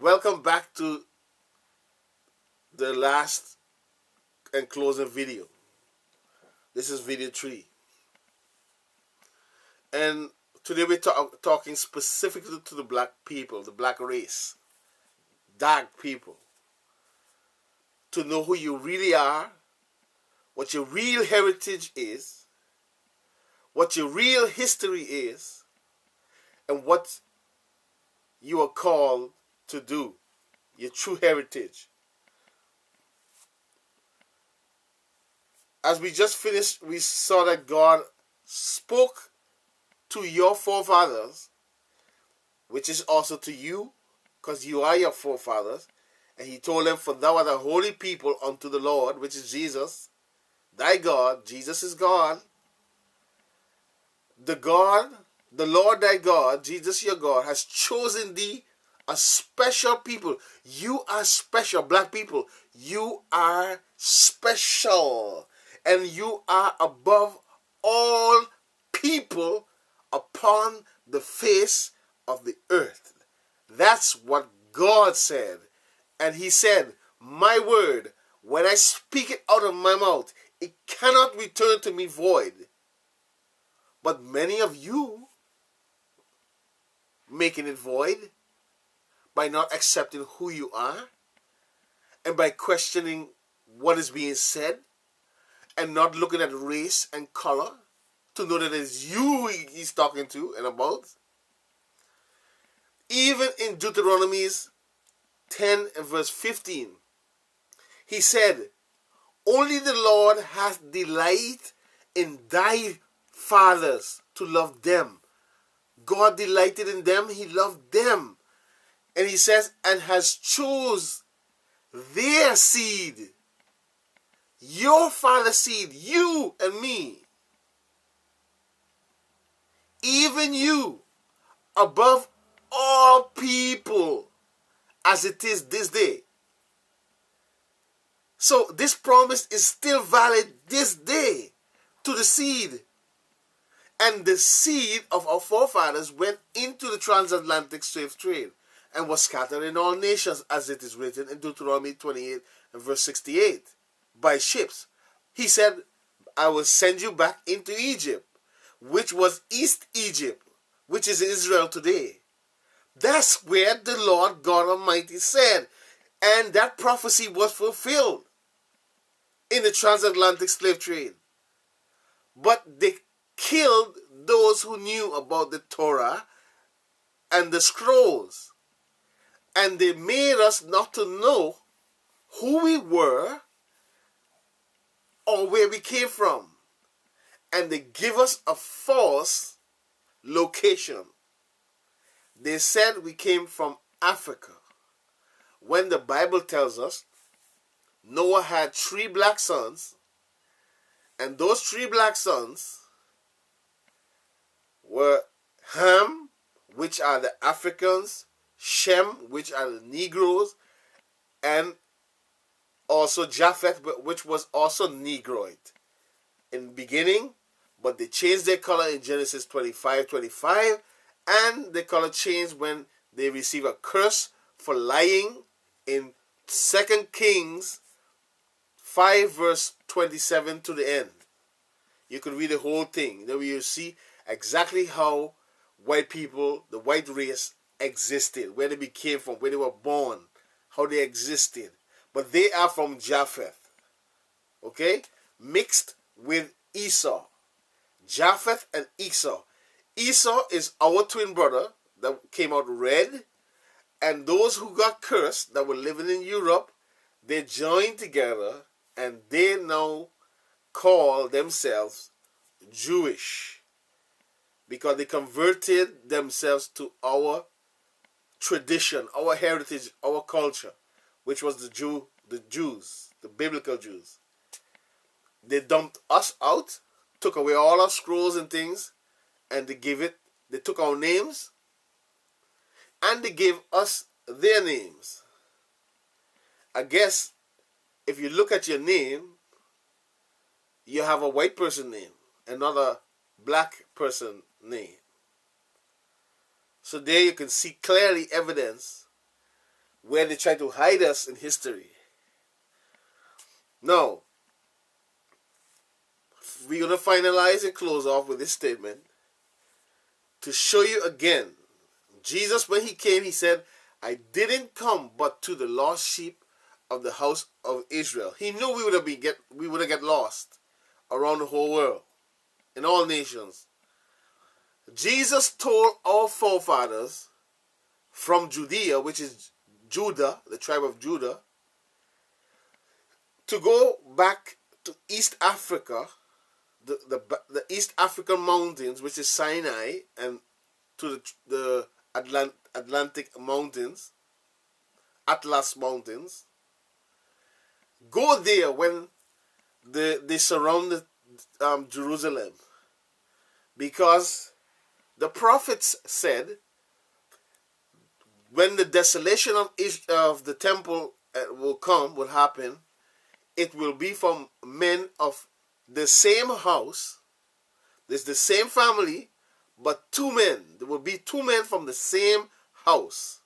Welcome back to the last and closing video. This is video 3. And today we're talking specifically to the black people, the black race, dark people. To know who you really are, what your real heritage is, what your real history is, and what you are called to do, your true heritage. As we just finished, we saw that God spoke to your forefathers, which is also to you, because you are your forefathers. And he told them, for thou art a holy people unto the Lord, which is Jesus, thy God. Jesus is God. The Lord thy God, Jesus your God, has chosen thee a special people. You are special, black people. You are special. And you are above all people upon the face of the earth. That's what God said. And he said, my word, when I speak it out of my mouth, it cannot return to me void. But many of you making it void by not accepting who you are and by questioning what is being said and not looking at race and color to know that it's you he's talking to and about. Even in Deuteronomy 10 and verse 15, he said, only the Lord hath delight in thy fathers to love them. God delighted in them, he loved them. And he says, and has chose their seed, your father's seed, you and me, even you, above all people, as it is this day. So this promise is still valid this day to the seed. And the seed of our forefathers went into the transatlantic slave trade and was scattered in all nations, as it is written in Deuteronomy 28 and verse 68, by ships. He said, I will send you back into Egypt, which was East Egypt, which is Israel today. That's where the Lord God Almighty said. And that prophecy was fulfilled in the transatlantic slave trade. But they killed those who knew about the Torah and the scrolls. And they made us not to know who we were or where we came from. And they give us a false location. They said we came from Africa, when the Bible tells us Noah had 3 black sons, and those 3 black sons were Ham, which are the Africans, Shem, which are the Negroes, and also Japheth, which was also Negroid in the beginning, but they changed their color in Genesis 25:25, and the color changed when they received a curse for lying in 2 Kings 5 verse 27 to the end. You can read the whole thing. Then you see exactly how white people, the white race, existed, where they became from, where they were born, how they existed. But they are from Japheth, okay? Mixed with Esau. Japheth and Esau. Esau is our twin brother that came out red, and those who got cursed that were living in Europe, they joined together and they now call themselves Jewish because they converted themselves to our tradition, our heritage, our culture, which was the Jews, the biblical Jews. They dumped us out, took away all our scrolls and things, and they took our names, and they gave us their names. I guess if you look at your name, you have a white person name, another black person name. So there you can see clearly evidence where they try to hide us in history. Now, we're going to finalize and close off with this statement to show you again. Jesus, when he came, he said, I didn't come but to the lost sheep of the house of Israel. He knew we would have get lost around the whole world, in all nations. Jesus told our forefathers from Judea, which is Judah, the tribe of Judah, to go back to East Africa, the East African mountains, which is Sinai, and to the Atlantic mountains, Atlas mountains. Go there when they surrounded Jerusalem, because the prophets said when the desolation of the temple will happen, it will be from men of the same house. There's the same family, but two men. There will be two men from the same house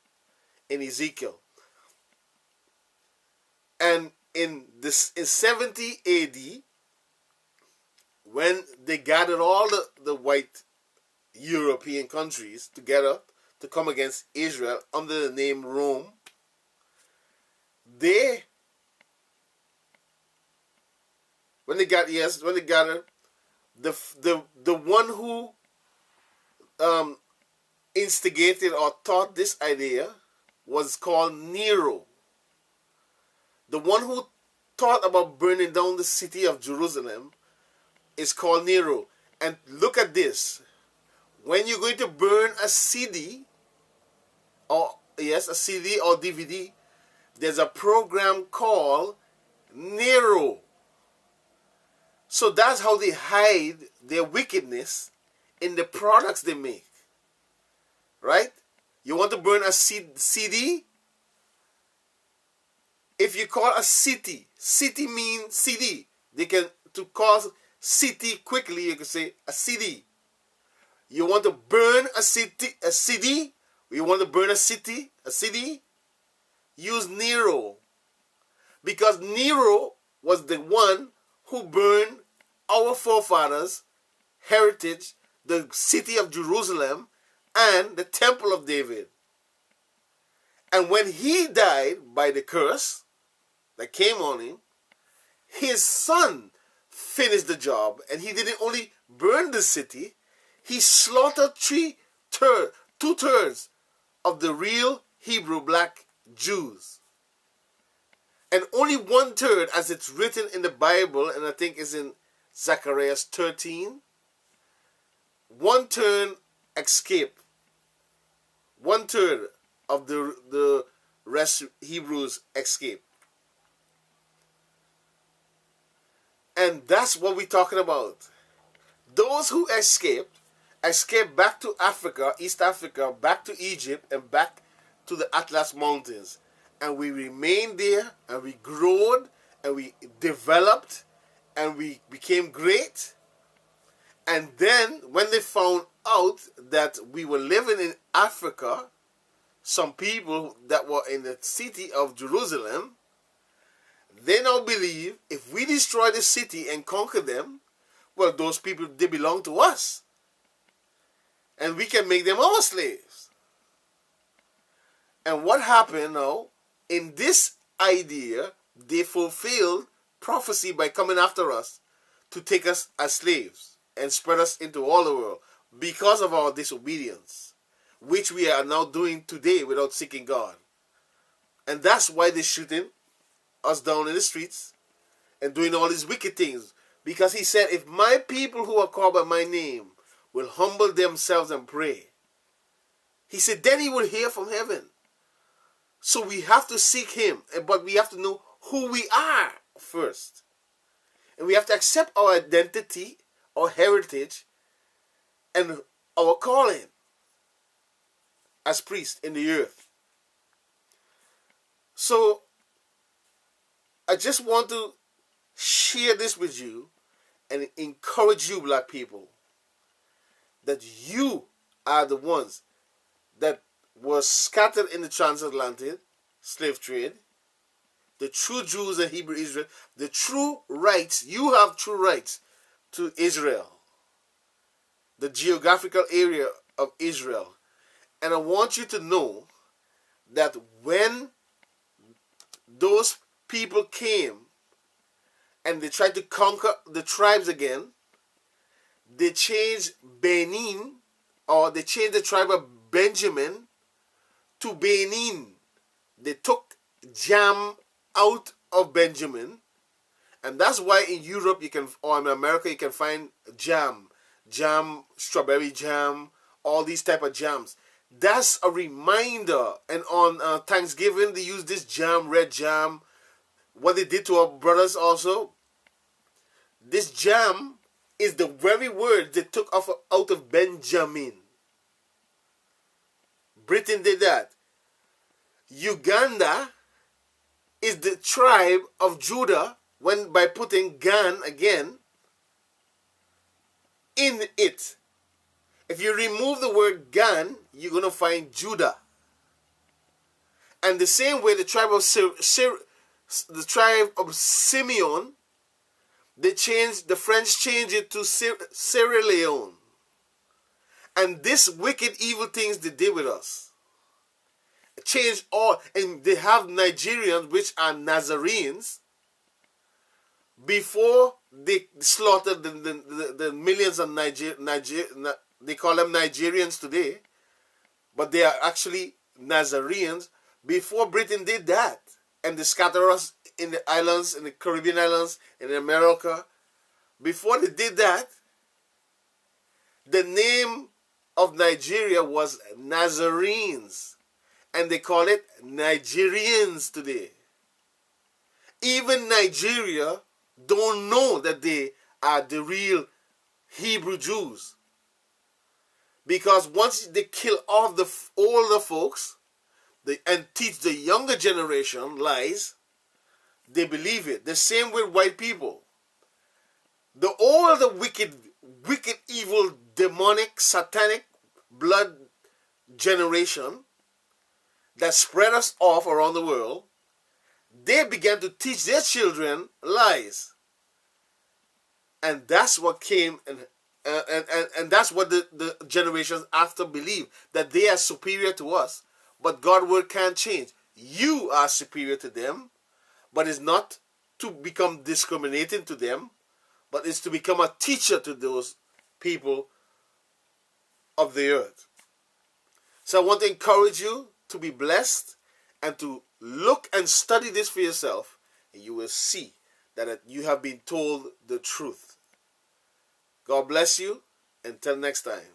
in Ezekiel. And in 70 AD, when they gathered all the white European countries together to come against Israel under the name Rome, when they gathered, the one who instigated or taught this idea was called Nero. The one who thought about burning down the city of Jerusalem is called Nero. And look at this. When you're going to burn a CD, a CD or DVD, there's a program called Nero. So that's how they hide their wickedness in the products they make. Right? You want to burn a CD? If you call a city means CD. To cause city quickly, you can say a CD. You want to burn a CD? You want to burn a city? Use Nero. Because Nero was the one who burned our forefathers' heritage, the city of Jerusalem, and the temple of David. And when he died by the curse that came on him, his son finished the job, and he didn't only burn the city, he slaughtered two-thirds of the real Hebrew black Jews. And only 1/3, as it's written in the Bible, and I think is in Zechariah 13, 1/3 escape. 1/3 of the rest Hebrews escape. And that's what we're talking about. Those who escaped back to Africa, East Africa, back to Egypt, and back to the Atlas Mountains. And we remained there, and we growed, and we developed, and we became great. And then, when they found out that we were living in Africa, some people that were in the city of Jerusalem, they now believe if we destroy the city and conquer them, well, those people, they belong to us. And we can make them our slaves. And what happened now? In this idea, they fulfilled prophecy by coming after us to take us as slaves and spread us into all the world because of our disobedience, which we are now doing today without seeking God. And that's why they're shooting us down in the streets and doing all these wicked things. Because he said, if my people who are called by my name will humble themselves and pray, he said, then he will hear from heaven. So we have to seek him, but we have to know who we are first. And we have to accept our identity, our heritage, and our calling as priests in the earth. So I just want to share this with you and encourage you, black people, that you are the ones that were scattered in the transatlantic, slave trade. The true Jews and Hebrew Israel, the true rights, you have true rights to Israel, the geographical area of Israel. And I want you to know that when those people came and they tried to conquer the tribes again, they changed Benin, or they changed the tribe of Benjamin to Benin. They took jam out of Benjamin, and that's why in Europe you can, or in America you can find jam, strawberry jam, all these type of jams. That's a reminder. And on Thanksgiving they use this jam, red jam. What they did to our brothers also, this jam is the very word they took out of Benjamin. Britain did that. Uganda is the tribe of Judah by putting Gan again in it. If you remove the word Gan, you're going to find Judah. And the same way the tribe of Simeon, the French changed it to Sierra Leone. And this wicked evil things they did with us. Changed all, and they have Nigerians which are Nazarenes. Before they slaughtered the millions of they call them Nigerians today, but they are actually Nazarenes. Before Britain did that, and they scattered us in the islands, in the Caribbean islands, in America, before they did that, the name of Nigeria was Nazarenes, and they call it Nigerians today. Even Nigeria don't know that they are the real Hebrew Jews, because once they kill off the older folks and teach the younger generation lies, they believe it. The same with white people. The older wicked, evil, demonic, satanic blood generation that spread us off around the world, they began to teach their children lies. And that's what came, and that's what the generations after believe, that they are superior to us. But God's word can't change. You are superior to them, but it's not to become discriminating to them, but it's to become a teacher to those people of the earth. So I want to encourage you to be blessed and to look and study this for yourself, and you will see that you have been told the truth. God bless you. Until next time.